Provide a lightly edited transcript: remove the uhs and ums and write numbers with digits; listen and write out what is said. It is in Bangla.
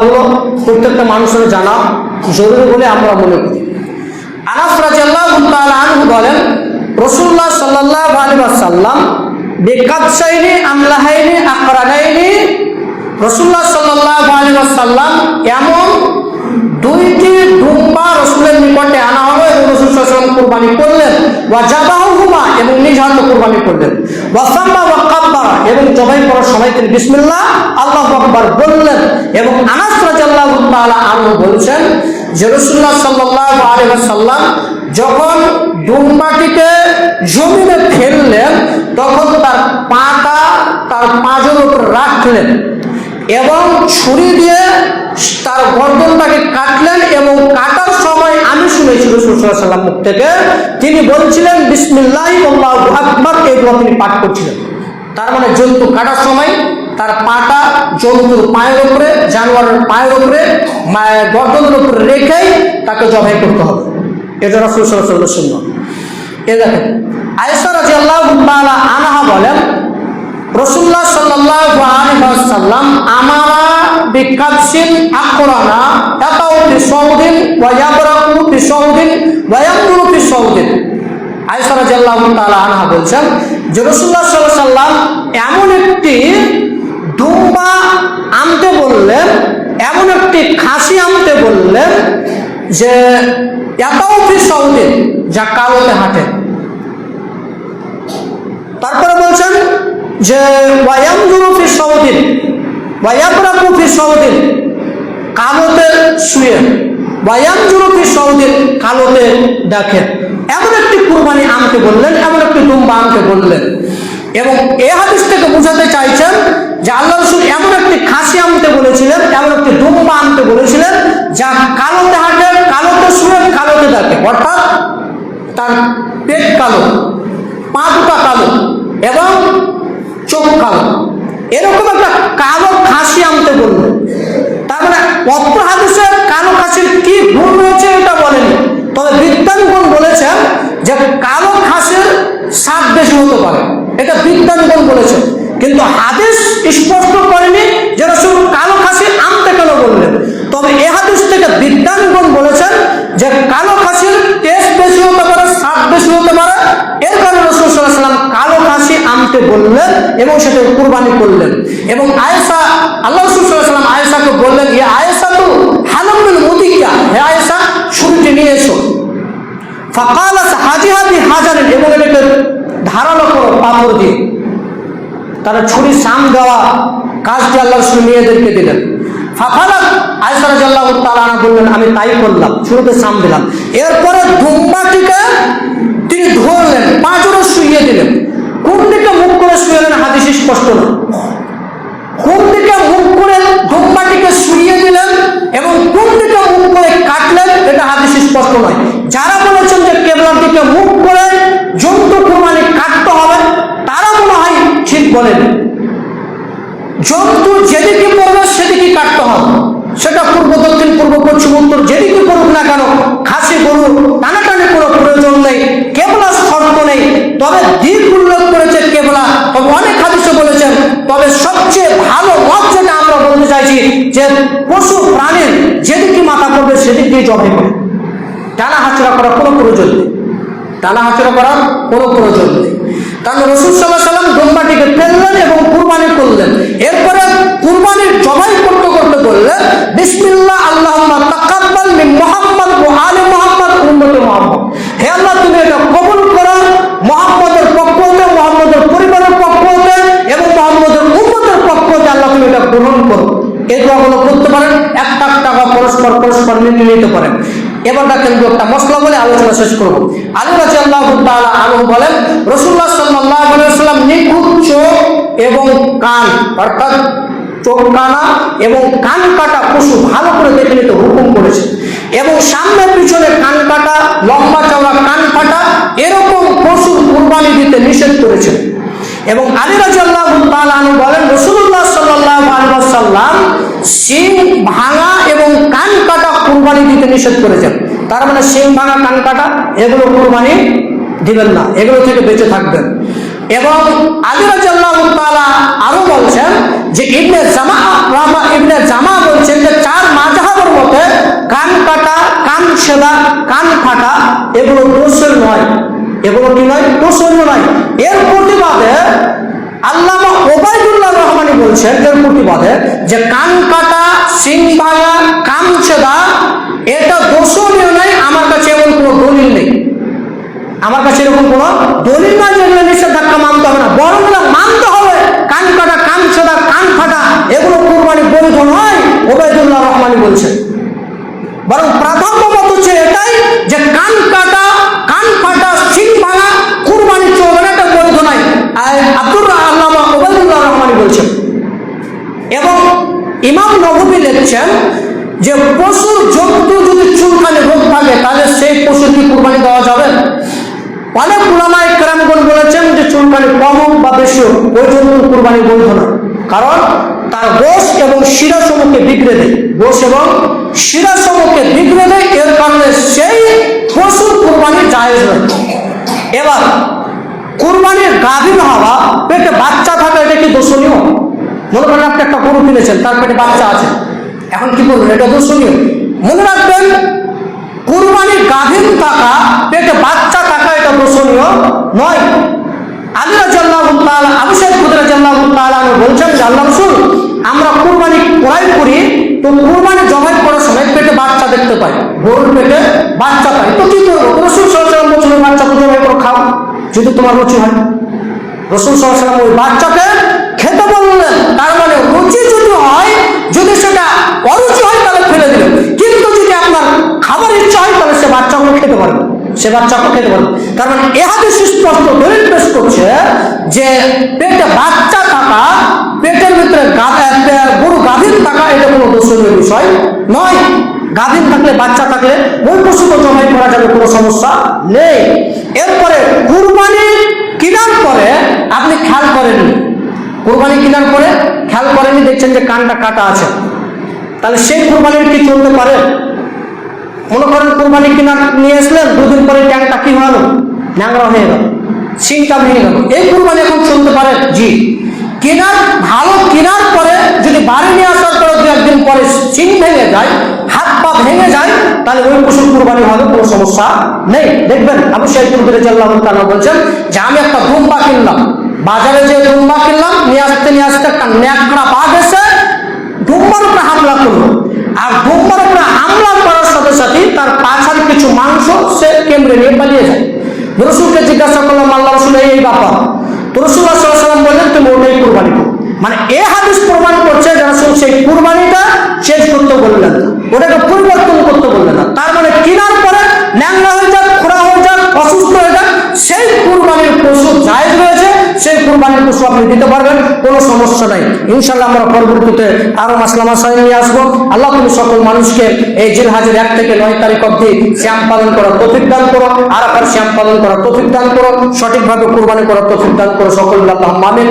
গুলো প্রত্যেকটা মানুষের জানা জরুরি বলে আমরা মনে করি। আনাস রাদিয়াল্লাহু তাআলা আনহু বলেন, রাসূলুল্লাহ সাল্লাল্লাহু আলাইহি ওয়াসাল্লাম বিকাবসাইনি আমলাহাইনি আকরানাইনি, রাসূলুল্লাহ সাল্লাল্লাহু আলাইহি ওয়াসাল্লাম এমন দুইটি দুম্বা রাসূলের নিকটে আনা হলো এবং রাসূল সাল্লাল্লাহু আলাইহি ওয়াসাল্লাম কুরবানি করলেন, ওয়া জাবাহুমা এবং নিজ হাতে কুরবানি করলেন, ওয়া সাম্মা ওয়া কাব্বারা এবং জবাই করার সময় তিনি বিসমিল্লাহ আল্লাহু আকবার বললেন। এবং আনাস রাদিয়াল্লাহু তাআলা আনহু বলেছেন যে রাসূলুল্লাহ সাল্লাল্লাহু আলাইহি ওয়াসাল্লাম যখন দুম্বাটিকে জমিনে ফেললেন তখন তার পাটা তার পাঁজরের উপর রাখলেন এবং ছুরি দিয়ে তার গর্দনটাকে কাটলেন এবং কাটার সময় আমি শুনেছি রাসূল সাল্লাল্লাহু আলাইহি ওয়াসাল্লাম মুখ থেকে তিনি বলছিলেন বিসমিল্লাহি আল্লাহু আকবার, এগুলো তিনি পাঠ করছিলেন। তার মানে জন্তু কাটার সময় তার পাটা জন্তুর পায়ের উপরে, জানোয়ারের পায়ের উপরে, গর্দনের উপরে রেখেই তাকে জবাই করতে হবে। এটা রাসূল সাল্লাল্লাহু আলাইহি ওয়াসাল্লামের সুন্নাত। এই দেখেন আয়েশা রাদিয়াল্লাহু তাআলা আনহা বলেন, রাসূলুল্লাহ সাল্লাল্লাহু আলাইহি ওয়াসাল্লাম আমারা বিকাবসিন আকরানা তাতাউ বিসাউদিন ওয়া ইয়াবরাকু বিসাউদিন ওয়া ইয়ামুরু বিসাউদিন। আয়েশা রাদিয়াল্লাহু তাআলা আনহা বলেন যে রাসূলুল্লাহ সাল্লাল্লাহু আলাইহি ওয়াসাল্লাম এমন একটি দুম্বা আনতে বললেন, এমন একটি খাসি আনতে বললেন যে ইয়াতাউ বিসাউদিন, যা কালোতে হাঁটে। তারপরে বলছেন যে ওয়ায়ামজুরু ফি সাউদিন ওয়া ইয়াবরাকু ফি সাউদিন, কালোতে শুয়ে, ওয়ায়ামজুরু ফি সাউদিন, কালোতে দেখে। এমন একটি কুরবানি আনতে বললেন, এমন একটি দুম্বা আনতে বললেন। এবং এই হাদিস থেকে বোঝাতে চাইছেন যে আল্লাহ রাসূল এমন একটি খাসি আনতে বলেছিলেন, এমন একটি দুম্বা আনতে বলেছিলেন যা কালোতে হাঁটে, কালোতে শুয়ে, কালোতে দেখে। অর্থাৎ তার পেট কালো, পা দুটা কালো এবং চোখ কালো, এরকম একটা কালো খাসি আনতে বলল। তার মানে অত্র হাদিসে কালো খাসির কি গুণ রয়েছে এটা বলেনি, তবে বিজ্ঞানগণ বলেছেন যে কালো খাসির স্বাদ বেশি হতে পারে, এটা বিজ্ঞানগণ বলেছেন। কিন্তু হাদিস স্পষ্ট করেনি যে রাসূল কালো খাসি আনতে কেন বললেন। তবে এই হাদিস থেকে বিজ্ঞানগণ বলেছেন যে কালো খাসির টেস্ট বেশি হতে পারে, স্বাদ বেশি হতে পারে, এর কারণে রাসূল সাল্লাল্লাহু আলাইহি ওয়াসাল্লাম কালো খাসি আনতে বললেন এবং সেটা কুরবানি করলেন। এবং আয়েশা, আল্লাহ রাসূল সাল্লাল্লাহু আলাইহি ওয়াসাল্লাম আয়েশাকে বললেন, ইয়া আয়েশা তু হালামুল মুদিকিয়া, হে আয়েশা ছুরিটি নিয়ে এসো। ফাকালাত হাজিহা বিহাজারিন, এবং এটাকে ধারালো করো পাথর দিয়ে। তারা ছুরি সাম দেওয়া কাজটি আল্লাহ রাসূল মেয়েদেরকে দিলেন। ফাকালাত আয়েশা রাদিয়াল্লাহু তাআলা আনহা বললেন, আমি তাই করলাম, ছুরিতে সাম দিলাম। এরপরে দুম্বাটিকে তিনি ধরলেন, পাঁজরে শুইয়ে দিলেন। কোন দিকে মুখ করে শুয়েলেন হাদিস স্পষ্ট না, কোন দিকে মুখ করে দুম্বাটিকে শুইয়ে দিলেন এবং কোন দিকে মুখ করে কাটলেন এটা হাদিস স্পষ্ট নয়। যারা বলেছেন যে কিবলার দিকে মুখ করে জন্তু কুরবানি কাটতে হবে তারা মনে হয় ঠিক বলেন। জন্তু যেদিকে পড়বে সেদিকে কাটতে হবে, সেটা পূর্ব দক্ষিণ পূর্ব পশ্চিম উত্তর যেদিকে পড়ুক না কেন, খাসি গরু টানাটানি কোনো প্রয়োজন নেই, কেবলা শর্ত নেই। তবে দিক উল্লেখ করেছে কেবলা, তবে অনেক হাদিসে বলেছেন। তবে সবচেয়ে ভালো মত যেটা আমরা বলতে চাইছি যে পশু প্রাণীর যেদিকে মাথা পড়বে সেদিক দিয়ে জবাই করে, টানা হাঁচড়া করার কোনো প্রয়োজন নেই, টানা হাঁচড়া করার কোনো প্রয়োজন নেই। কারণ রাসূল সাল্লাল্লাহু আলাইহি ওয়াসাল্লাম দুম্বাটিকে ফেললেন এবং কুরবানি করলেন। এরপরে কুরবানির জবাই করতে করতে বললেন, বিসমিল্লাহ আল্লাহুম্মা তাকাব্বাল মিন মুহাম্মদ ওয়া আলি মুহাম্মদ উম্মতে মুহাম্মদ, হে আল্লাহ তুমি এটা কবুল করো মুহাম্মদের পক্ষ হতে, মুহাম্মদের পরিবারের পক্ষ হতে এবং মুহাম্মদের উম্মতের পক্ষ হতে আল্লাহ তুমি এটা গ্রহণ করো। এই দোয়াগুলো করতে পারেন, একটা টাকা পরস্পর মিলিয়ে নিতে পারেন। এবার দেখেন একটা মশলা বলে আলোচনা শেষ করব। আলী রাদিয়াল্লাহু তাআলা আনহু বলেন, রাসূলুল্লাহ সাল্লাল্লাহু আলাইহি ওয়াসাল্লাম নিখুঁত চোখ এবং কান, অর্থাৎ চোখ কানা এবং কান কাটা পশু ভালো করে দেখে নিতে হুকুম করেছে এবং সামনে পিছনে কান কাটা, লম্বা চওড়া কান ফাটা এরকম পশু কুরবানি দিতে নিষেধ করেছেন। এবং আলী রাদিয়াল্লাহু তাআলা আনহু বলেন, রাসূলুল্লাহ সাল্লাল্লাহু আলাইহি ওয়াসাল্লাম শিং ভাঙা এবং কান কাটা কুরবানি দিতে নিষেধ করেছেন। তার মানে শিং ভাঙা, কান কাটা এগুলো কুরবানি দিবেন না, এগুলো থেকে বেঁচে থাকবেন। এবং আলী রাদিয়াল্লাহু তাআলা আরো বলছেন যে ইবনে জামা বলছেন যে ছেদা, কান ফাটা এগুলো দোষের নয়, এগুলো কি নয়, দোষণীয় নয়। এর প্রতিবাদে আল্লামা ওবায়দুল্লাহ রহমানী বলছেন, এর প্রতিবাদে যে কান কাটা, সিং ভাঙা, কান ছেদা এটা দোষণীয় নয়। আমার কাছে এমন কোনো দলিল নেই, আমার কাছে এরকম কোনো দলিল নাই যেগুলো নিষেধাজ্ঞা মানতে হবে না, বরং মানতে হবে। কান কাটা, কান ছেদা, কান ফাটা এগুলো কুরবানি বৈধ নয়, ওবায়দুল্লাহ রহমানী বলছেন। বরং প্রাধান্যমত হচ্ছে এটাই যে কান কাটা, কান ফাটা, সিং ভাঙা কুরবানি চলবে না, এটা বৈধ নয়। আল্লামা ওবায়দুল্লাহ রহমানী বলছেন। এবং ইমাম নববী লিখছেন যে পশুর জন্তু যদি চুলকানি রোগ থাকে তাহলে সেই পশুর কি কুরবানি দেওয়া যাবে? অনেক উলামায়ে কেরামগণ বলেছেন যে চুলকানি কম হোক বা বেশি হোক ওই জন্তুর কুরবানি বৈধ না, কারণ তার গোশ এবং শিরা সমূহকে বিগড়ে দেয়, গোশ এবং শিরা সমূহকে বিগড়ে দেয়, এর কারণে সেই পশুর কুরবানি জায়েজ নয়। এবার কুরবানির গাভীর হওয়া, পেটে বাচ্চা থাকা এটা কি দোষণীয়? মনে করেন আপনি একটা গরু কিনেছেন, তার পেটে বাচ্চা আছে, এখন কি বলবেন, এটা দোষণীয়? মনে রাখবেন কুরবানির গাভীর থাকা, পেটে বাচ্চা থাকা এটা দোষণীয় নয়। আলী রাদিয়াল্লাহু তাআলা, আবু সাঈদ খুদরী রাদিয়াল্লাহু তাআলা বলছেন যে আল্লাহ রাসূল আমরা কুরবানি ক্রয় করি, তো কুরবানি জবাই করার সময় পেটে বাচ্চা দেখতে পাই, গরুর পেটে বাচ্চা পাই, তো কি করবো? রাসূল সাল্লাল্লাহু আলাইহি ওয়াসাল্লাম বলছেন বাচ্চা তো জবাই করে খাও যদি তোমার রুচি হয়। রাসূল সাল্লাল্লাহু আলাইহি ওয়াসাল্লাম ওই বাচ্চাকে খেতে বললেন, তার মানে রুচি যদি হয়, যদি সেটা অরুচি হয় তাহলে ফেলে দিলেন, কিন্তু যদি আপনার খাবার ইচ্ছা হয় তাহলে সে বাচ্চাগুলো খেতে পারবে, সে বাচ্চাকে খেতে পারবে। তার মানে এ হাদিস স্পষ্ট দলিল পেশ করছে যে পেটে বাচ্চা থাকা, পেটের ভিতরে গরু গাভীর থাকা এটা কোনো দোষণীয় বিষয় নয়। গাভীর থাকলে, বাচ্চা থাকলে ওই পশুকে জবাই করা যাবে, কোনো সমস্যা নেই। এরপরে কুরবানি কেনার পরে আপনি খেয়াল করেননি, কুরবানি কেনার পরে খেয়াল করেননি, দেখছেন যে কানটা কাটা আছে, তাহলে সেই কুরবানির কি চলতে পারে? মনে করেন কুরবানি কিনা নিয়ে আসলেন, দুদিন পরে ট্যাংটা কি হলো, ন্যাংরা হয়ে গেল, সিংটা ভেঙে গেল, এই কুরবানি এখন চলতে পারে? জি। কেনার ভালো কেনার পরে যদি বাড়ি নিয়ে আসার পরে দু একদিন পরে সিং ভেঙে যায়, হাত পা ভেঙে যায়, তাহলে ওই পশুর কুরবানি হবে, কোনো সমস্যা নেই। দেখবেন আবু সাঈদ খুদরী রাদিয়াল্লাহু তাআলা বলছেন যে আমি একটা দুম্বা কিনলাম, বাজারে যে দুম্বা কিনলাম, নিয়ে আসতে একটা ন্যাকড়া বাঘ এসে দুম্বার উপরে হামলা করলো, আর দুম্বার উপরে হামলা করার সাথে সাথে তার পাছার কিছু মাংস সে কেমড়ে নিয়ে পালিয়ে যায়। রাসূলকে জিজ্ঞাসা করলাম, আল্লাহ রাসূল এই ব্যাপার, তো রাসূলুল্লাহ সাল্লাল্লাহু আলাইহি ওয়াসাল্লাম বললেন তুমি ওটাই কুরবানি করো। মানে এই হাদিস প্রমাণ করছে যে রাসূল সেই কুরবানিটা চেঞ্জ করতে বললেন না, ওটাকে পরিবর্তন করতে বললেন না। তার মানে কেনার পরে ন্যাংরা হয়ে যাক, খোঁড়া হয়ে যাক, অসুস্থ হয়ে যাক, সেই কুরবানির পশু জায়েজ রয়েছে, সেই কুরবানির পশু আপনি দিতে পারবেন, কোনো সমস্যা নাই। ইনশাআল্লাহ আমরা পরবর্তীতে আরো মাসলা মাসাইল নিয়ে আসবো। আল্লাহ তুমি সকল মানুষকে এই জিলহজের 1 থেকে 9 তারিখ অবধি সিয়াম পালন করার তৌফিক দান করো, আরাফার সিয়াম পালন করার তৌফিক দান করো, সঠিকভাবে কুরবানি করার তৌফিক দান করো, সকল আল্লাহুম্মা আমিন।